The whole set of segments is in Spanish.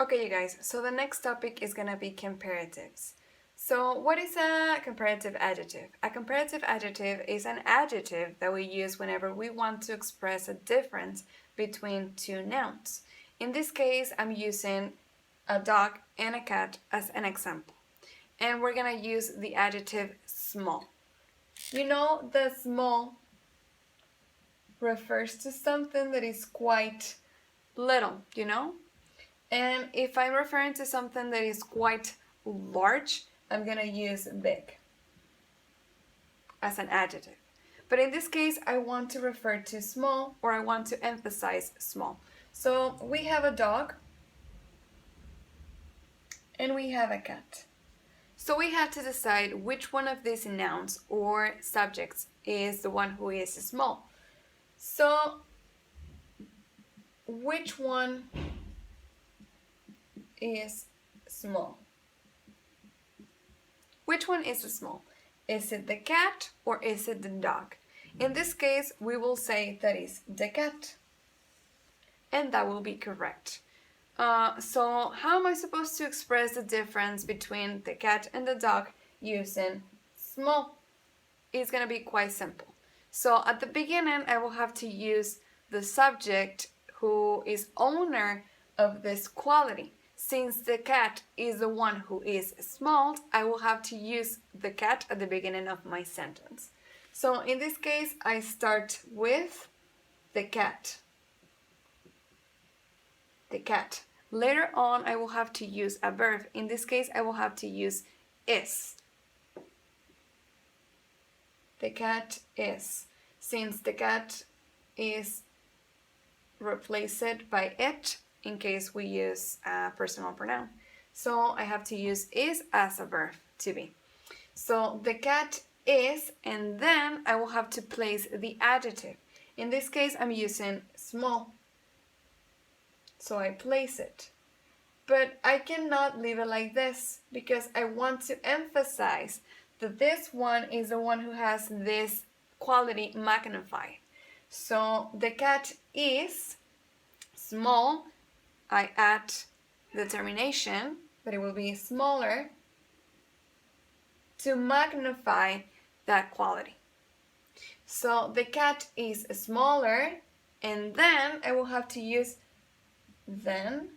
Okay, you guys, so the next topic is gonna be comparatives. So what is a comparative adjective? A comparative adjective is an adjective that we use whenever we want to express a difference between two nouns. In this case, I'm using a dog and a cat as an example. And we're gonna use the adjective small. You know, the small refers to something that is quite little, you know? And if I'm referring to something that is quite large, I'm gonna use big as an adjective. But in this case, I want to refer to small, or I want to emphasize small. So we have a dog and we have a cat. So we have to decide which one of these nouns or subjects is the one who is small. So which one is small? Which one is small? Is it the cat or is it the dog? In this case, we will say that is the cat. And that will be correct. So how am I supposed to express the difference between the cat and the dog using small? It's going to be quite simple. So at the beginning, I will have to use the subject who is owner of this quality. Since the cat is the one who is small, I will have to use the cat at the beginning of my sentence. So in this case, I start with the cat. The cat. Later on, I will have to use a verb. In this case, I will have to use is. The cat is. Since the cat is replaced by it, in case we use a personal pronoun. So I have to use is as a verb to be. So the cat is, and then I will have to place the adjective. In this case, I'm using small. So I place it. But I cannot leave it like this because I want to emphasize that this one is the one who has this quality magnified. So the cat is small. I add the termination, but it will be smaller to magnify that quality. So the cat is smaller, and then I will have to use then,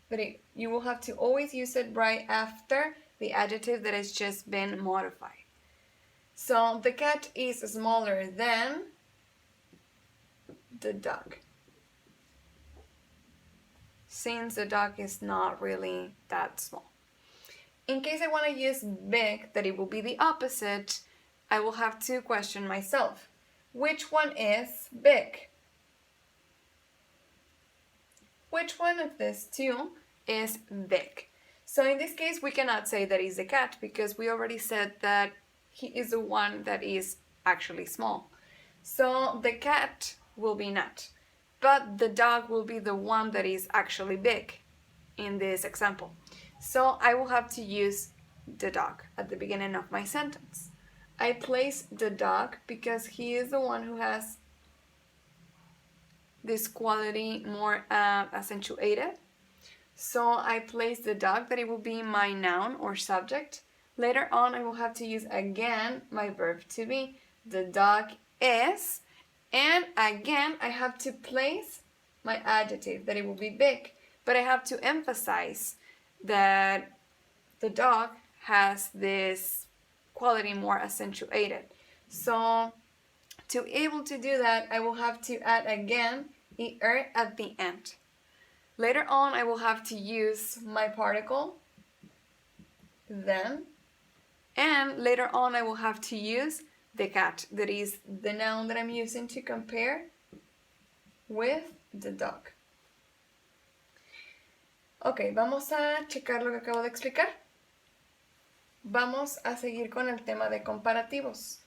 but you will have to always use it right after the adjective that has just been modified. So the cat is smaller than the dog. Since the dog is not really that small. In case I want to use big, that it will be the opposite, I will have to question myself. Which one is big? Which one of these two is big? So in this case, we cannot say that is the cat because we already said that he is the one that is actually small. So the cat will be not. But the dog will be the one that is actually big in this example. So I will have to use the dog at the beginning of my sentence. I place the dog because he is the one who has this quality more accentuated. So I place the dog, that it will be my noun or subject. Later on, I will have to use again my verb to be. The dog is. And again, I have to place my adjective, that it will be big. But I have to emphasize that the dog has this quality more accentuated. So to be able to do that, I will have to add again er at the end. Later on, I will have to use my particle, then. And later on, I will have to use the cat, that is the noun that I'm using to compare with the dog. Ok, vamos a checar lo que acabo de explicar. Vamos a seguir con el tema de comparativos.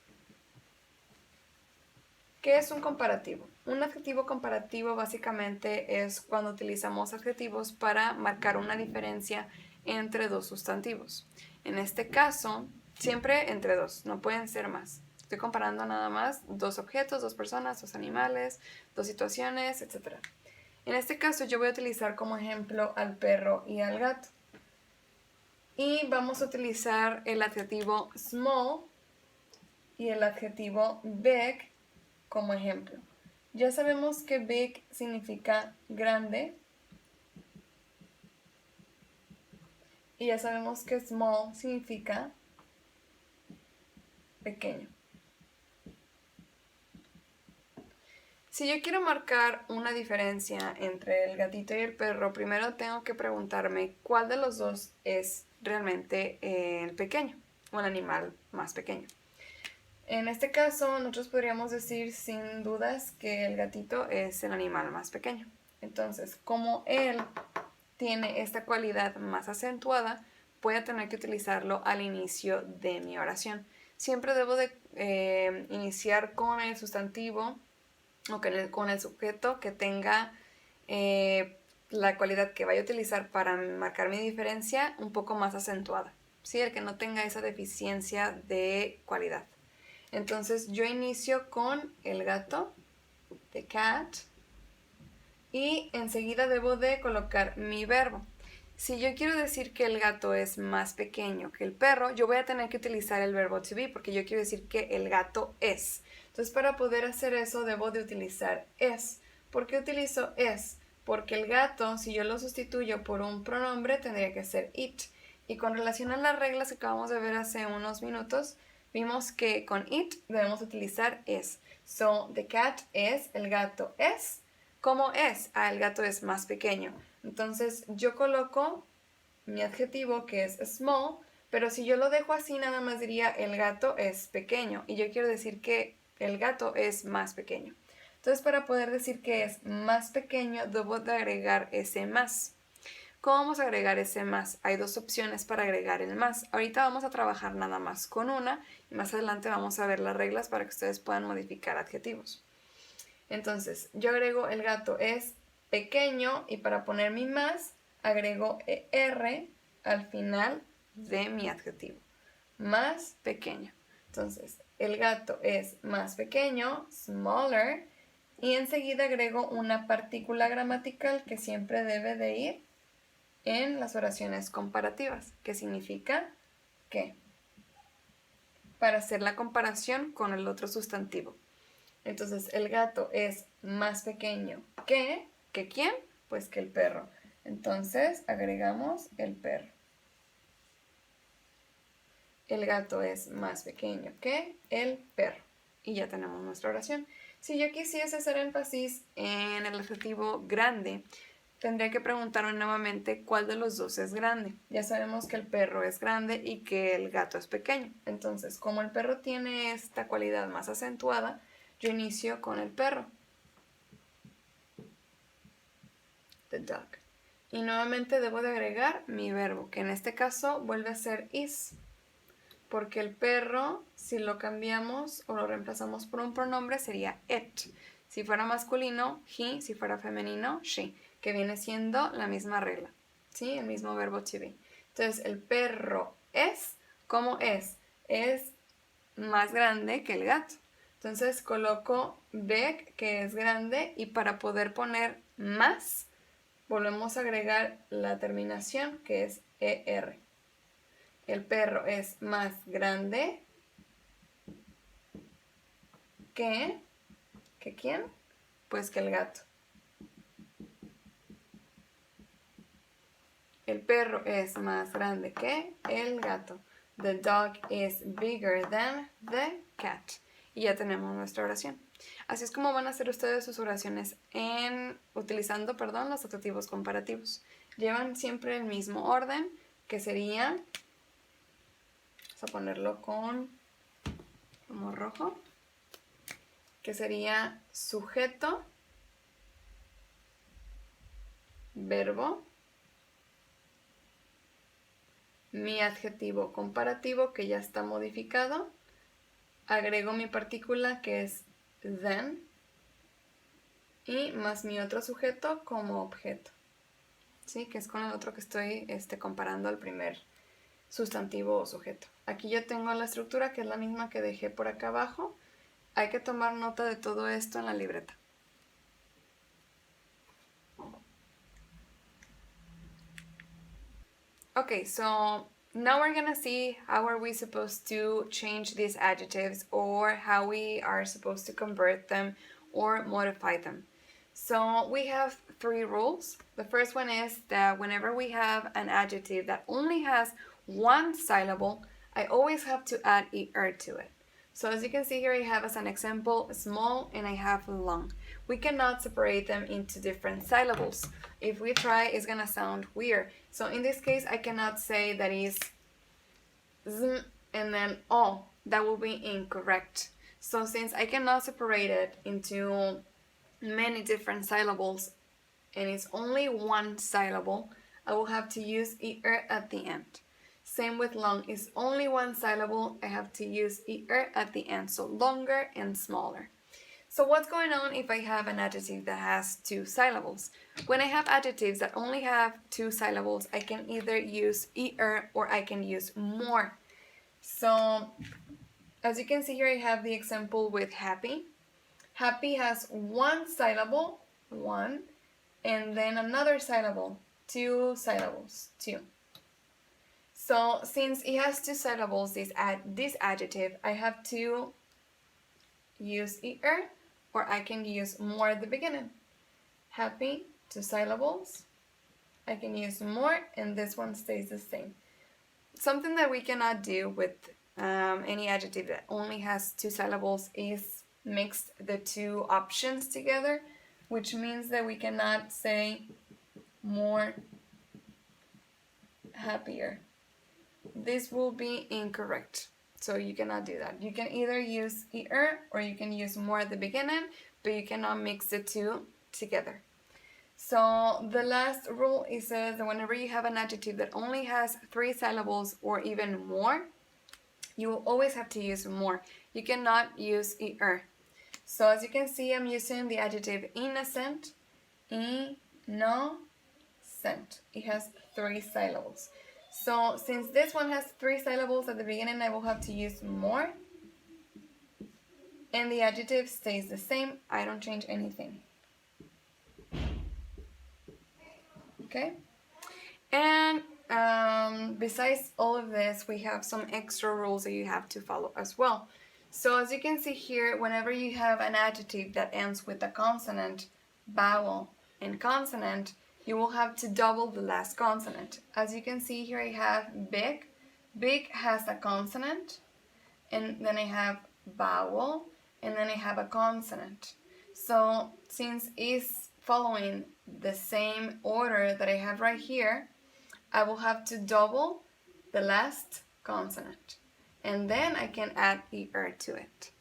¿Qué es un comparativo? Un adjetivo comparativo básicamente es cuando utilizamos adjetivos para marcar una diferencia entre dos sustantivos. En este caso, siempre entre dos, no pueden ser más. Estoy comparando nada más dos objetos, dos personas, dos animales, dos situaciones, etc. En este caso yo voy a utilizar como ejemplo al perro y al gato. Y vamos a utilizar el adjetivo small y el adjetivo big como ejemplo. Ya sabemos que big significa grande y ya sabemos que small significa pequeño. Si yo quiero marcar una diferencia entre el gatito y el perro, primero tengo que preguntarme cuál de los dos es realmente el pequeño o el animal más pequeño. En este caso, nosotros podríamos decir sin dudas que el gatito es el animal más pequeño. Entonces, como él tiene esta cualidad más acentuada, voy a tener que utilizarlo al inicio de mi oración. Siempre debo de iniciar con el sustantivo o con el sujeto que tenga la cualidad que vaya a utilizar para marcar mi diferencia un poco más acentuada, ¿sí? El que no tenga esa deficiencia de cualidad. Entonces yo inicio con el gato, the cat, y enseguida debo de colocar mi verbo. Si yo quiero decir que el gato es más pequeño que el perro, yo voy a tener que utilizar el verbo to be porque yo quiero decir que el gato es. Entonces para poder hacer eso debo de utilizar es. ¿Por qué utilizo es? Porque el gato, si yo lo sustituyo por un pronombre, tendría que ser it. Y con relación a las reglas que acabamos de ver hace unos minutos, vimos que con it debemos utilizar es. So, the cat es, el gato es. ¿Cómo es? Ah, el gato es más pequeño. Entonces yo coloco mi adjetivo que es small, pero si yo lo dejo así nada más diría el gato es pequeño y yo quiero decir que el gato es más pequeño. Entonces para poder decir que es más pequeño debo de agregar ese más. ¿Cómo vamos a agregar ese más? Hay dos opciones para agregar el más. Ahorita vamos a trabajar nada más con una y más adelante vamos a ver las reglas para que ustedes puedan modificar adjetivos. Entonces, yo agrego el gato es pequeño y para poner mi más, agrego er al final de mi adjetivo. Más pequeño. Entonces, el gato es más pequeño, smaller, y enseguida agrego una partícula gramatical que siempre debe de ir en las oraciones comparativas, que significa que, para hacer la comparación con el otro sustantivo. Entonces, el gato es más pequeño ¿que quién? Pues que el perro. Entonces, agregamos el perro. El gato es más pequeño que el perro. Y ya tenemos nuestra oración. Si yo quisiese hacer énfasis en el adjetivo grande, tendría que preguntarme nuevamente cuál de los dos es grande. Ya sabemos que el perro es grande y que el gato es pequeño. Entonces, como el perro tiene esta cualidad más acentuada, yo inicio con el perro. The dog. Y nuevamente debo de agregar mi verbo, que en este caso vuelve a ser is. Porque el perro, si lo cambiamos o lo reemplazamos por un pronombre, sería it. Si fuera masculino, he. Si fuera femenino, she. Que viene siendo la misma regla. ¿Sí? El mismo verbo to be. Entonces, el perro es, ¿cómo es? Es más grande que el gato. Entonces coloco big, que es grande, y para poder poner más, volvemos a agregar la terminación, que es er. El perro es más grande que ¿quién? Pues que el gato. El perro es más grande que el gato. The dog is bigger than the cat. Y ya tenemos nuestra oración. Así es como van a hacer ustedes sus oraciones utilizando los adjetivos comparativos. Llevan siempre el mismo orden, que sería, vamos a ponerlo como rojo, que sería sujeto, verbo, mi adjetivo comparativo que ya está modificado, agrego mi partícula que es then y más mi otro sujeto como objeto, ¿sí? Que es con el otro que estoy comparando al primer sustantivo o sujeto. Aquí yo tengo la estructura que es la misma que dejé por acá abajo. Hay que tomar nota de todo esto en la libreta. Okay, so now we're gonna see how are we supposed to change these adjectives or how we are supposed to convert them or modify them. So we have 3 rules. The first one is that whenever we have an adjective that only has one syllable, I always have to add er to it. So as you can see here, I have as an example small and I have long. We cannot separate them into different syllables. If we try, it's gonna sound weird. So in this case, I cannot say that is z and then o. That will be incorrect. So since I cannot separate it into many different syllables and it's only one syllable, I will have to use er at the end. Same with long, is only one syllable, I have to use er at the end, so longer and smaller. So what's going on if I have an adjective that has 2 syllables? When I have adjectives that only have 2 syllables, I can either use er or I can use more. So as you can see here, I have the example with happy. Happy has 1 syllable, 1, and then another syllable, 2 syllables, 2. So since it has 2 syllables, this adjective, I have to use er or I can use more at the beginning. Happy, 2 syllables, I can use more and this one stays the same. Something that we cannot do with any adjective that only has 2 syllables is mix the 2 options together, which means that we cannot say more happier. This will be incorrect. So you cannot do that. You can either use er or you can use more at the beginning, but you cannot mix the 2 together. So the last rule is that whenever you have an adjective that only has 3 syllables or even more, you will always have to use more. You cannot use er. So as you can see, I'm using the adjective innocent, innocent. It has 3 syllables. So since this one has 3 syllables at the beginning, I will have to use more. And the adjective stays the same. I don't change anything. Okay? And besides all of this, we have some extra rules that you have to follow as well. So as you can see here, whenever you have an adjective that ends with a consonant, vowel, and consonant, you will have to double the last consonant. As you can see here, I have big. Big has a consonant, and then I have vowel, and then I have a consonant. So since it's following the same order that I have right here, I will have to double the last consonant. And then I can add er to it.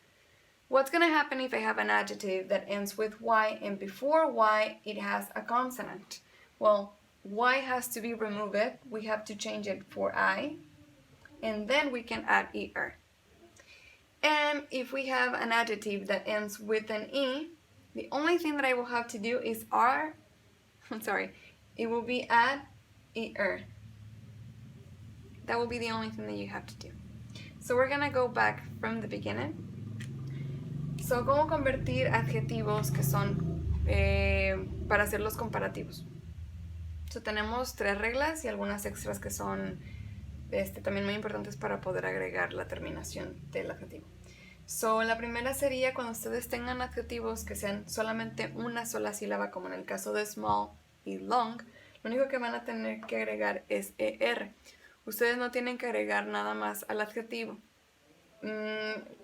What's going to happen if I have an adjective that ends with y and before y it has a consonant? Well, y has to be removed. We have to change it for I. And then we can add er. And if we have an adjective that ends with an e, the only thing that I will have to do is it will be add er. That will be the only thing that you have to do. So we're gonna go back from the beginning. So, ¿cómo convertir adjetivos que son para hacer los comparativos? So, tenemos 3 reglas y algunas extras que son también muy importantes para poder agregar la terminación del adjetivo. So, la primera sería cuando ustedes tengan adjetivos que sean solamente una sola sílaba, como en el caso de small y long, lo único que van a tener que agregar es er. Ustedes no tienen que agregar nada más al adjetivo.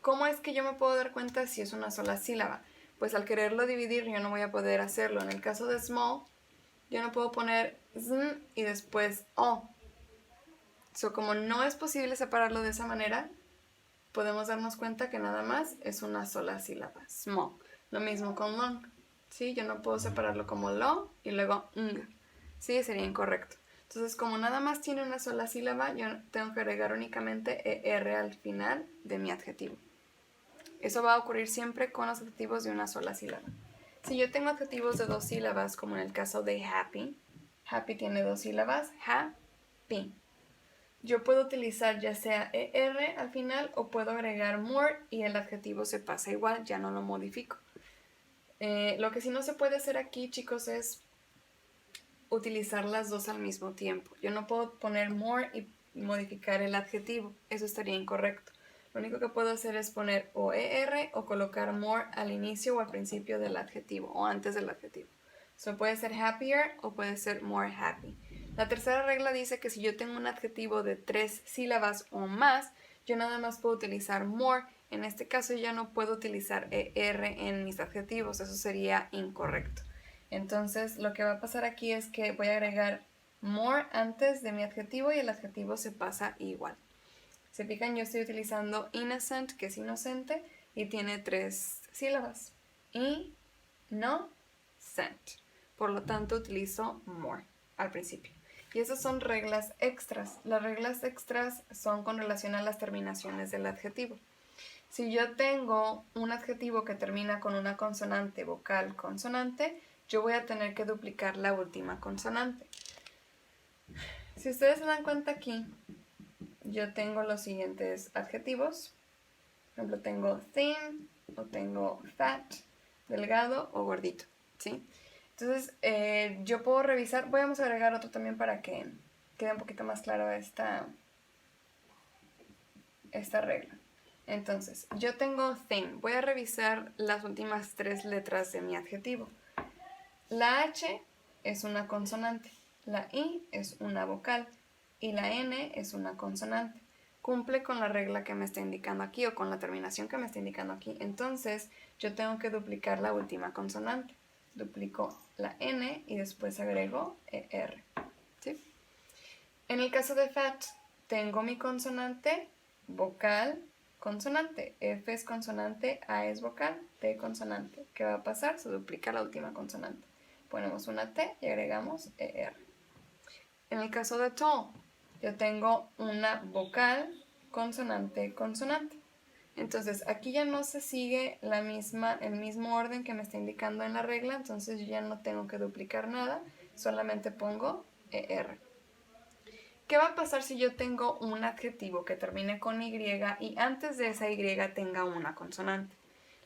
¿Cómo es que yo me puedo dar cuenta si es una sola sílaba? Pues al quererlo dividir yo no voy a poder hacerlo. En el caso de small, yo no puedo poner z y después o. So, como no es posible separarlo de esa manera, podemos darnos cuenta que nada más es una sola sílaba, small. Lo mismo con long, ¿sí? Yo no puedo separarlo como lo y luego ng, ¿sí? Sería incorrecto. Entonces, como nada más tiene una sola sílaba, yo tengo que agregar únicamente er al final de mi adjetivo. Eso va a ocurrir siempre con los adjetivos de una sola sílaba. Si yo tengo adjetivos de 2 sílabas, como en el caso de happy, happy tiene 2 sílabas, happy. Yo puedo utilizar ya sea er al final o puedo agregar more y el adjetivo se pasa igual, ya no lo modifico. Lo que sí no se puede hacer aquí, chicos, es utilizar las dos al mismo tiempo. Yo no puedo poner more y modificar el adjetivo. Eso estaría incorrecto. Lo único que puedo hacer es poner o ER o colocar more al inicio o al principio del adjetivo o antes del adjetivo. So puede ser happier o puede ser more happy. La tercera regla dice que si yo tengo un adjetivo de 3 sílabas o más, yo nada más puedo utilizar more. En este caso ya no puedo utilizar ER en mis adjetivos. Eso sería incorrecto. Entonces lo que va a pasar aquí es que voy a agregar more antes de mi adjetivo y el adjetivo se pasa igual. Se fijan, yo estoy utilizando innocent, que es inocente, y tiene 3 sílabas. Y, no, sent. Por lo tanto, utilizo more al principio. Y esas son reglas extras. Las reglas extras son con relación a las terminaciones del adjetivo. Si yo tengo un adjetivo que termina con una consonante, vocal, consonante, yo voy a tener que duplicar la última consonante. Si ustedes se dan cuenta aquí, yo tengo los siguientes adjetivos. Por ejemplo, tengo thin o tengo fat, delgado o gordito, ¿sí? Entonces, yo puedo revisar, vamos a agregar otro también para que quede un poquito más claro esta regla. Entonces, yo tengo thin, voy a revisar las últimas 3 letras de mi adjetivo. La H es una consonante, la I es una vocal y la N es una consonante. Cumple con la regla que me está indicando aquí o con la terminación que me está indicando aquí. Entonces, yo tengo que duplicar la última consonante. Duplico la N y después agrego ER. ¿Sí? En el caso de fat, tengo mi consonante, vocal, consonante. F es consonante, A es vocal, T consonante. ¿Qué va a pasar? Se duplica la última consonante. Ponemos una T y agregamos ER. En el caso de tall, yo tengo una vocal, consonante, consonante. Entonces, aquí ya no se sigue el mismo orden que me está indicando en la regla, entonces yo ya no tengo que duplicar nada, solamente pongo ER. ¿Qué va a pasar si yo tengo un adjetivo que termine con Y y antes de esa Y tenga una consonante?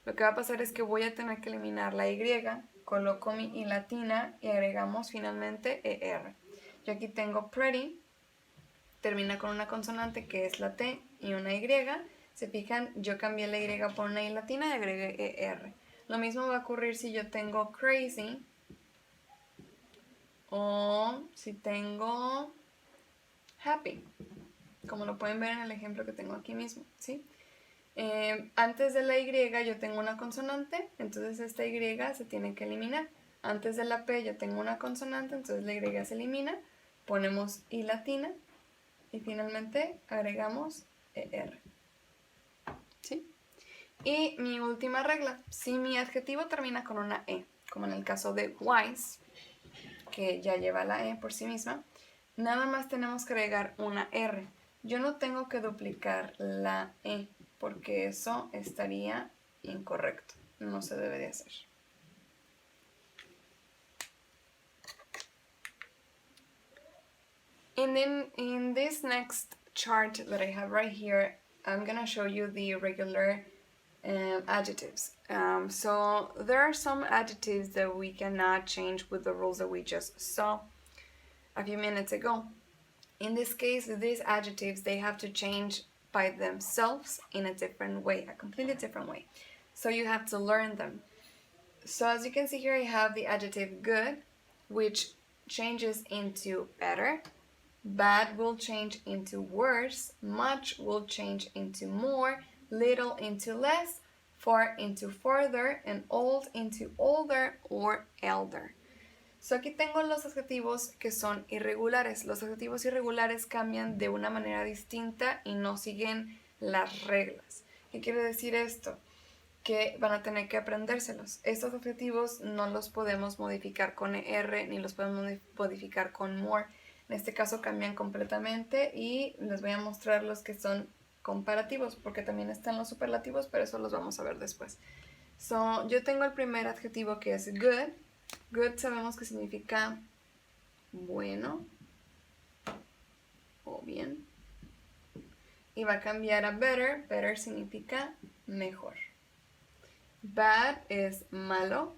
Lo que va a pasar es que voy a tener que eliminar la Y, coloco mi I latina y agregamos finalmente ER. Yo aquí tengo pretty, termina con una consonante que es la T y una Y. Se fijan, yo cambié la Y por una I latina y agregué ER. Lo mismo va a ocurrir si yo tengo crazy o si tengo happy, como lo pueden ver en el ejemplo que tengo aquí mismo, ¿sí? Antes de la Y yo tengo una consonante, entonces esta Y se tiene que eliminar. Antes de la P yo tengo una consonante, entonces la Y se elimina. Ponemos I latina y finalmente agregamos ER. ¿Sí? Y mi última regla, si mi adjetivo termina con una E, como en el caso de wise, que ya lleva la E por sí misma, nada más tenemos que agregar una R. Yo no tengo que duplicar la E, porque eso estaría incorrecto. No se debe de hacer. And then in this next chart that I have right here, I'm going to show you the regular adjectives. So there are some adjectives that we cannot change with the rules that we just saw a few minutes ago. In this case, these adjectives, they have to change by themselves in a different way, a completely different way. So you have to learn them. So as you can see here, I have the adjective good, which changes into better. Bad will change into worse. Much will change into more. Little into less. Far into farther. And old into older or elder. So aquí tengo los adjetivos que son irregulares. Los adjetivos irregulares cambian de una manera distinta y no siguen las reglas. ¿Qué quiere decir esto? Que van a tener que aprendérselos. Estos adjetivos no los podemos modificar con ER ni los podemos modificar con more. En este caso cambian completamente y les voy a mostrar los que son comparativos porque también están los superlativos, pero eso los vamos a ver después. So, yo tengo el primer adjetivo que es good. Good sabemos que significa bueno o bien. Y va a cambiar a better. Better significa mejor. Bad es malo,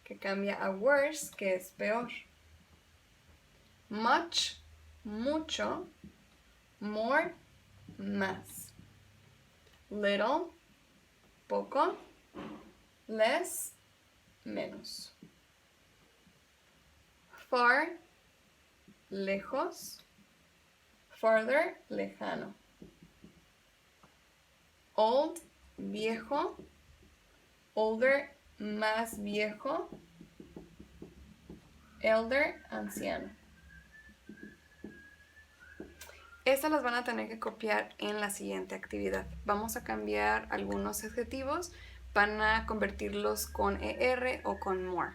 que cambia a worse, que es peor. Much, mucho. More, más. Little, poco. Less, menos. Far, lejos. Farther, lejano. Old, viejo. Older, más viejo. Elder, anciano. Estas las van a tener que copiar en la siguiente actividad. Vamos a cambiar algunos adjetivos, van a convertirlos con ER o con more.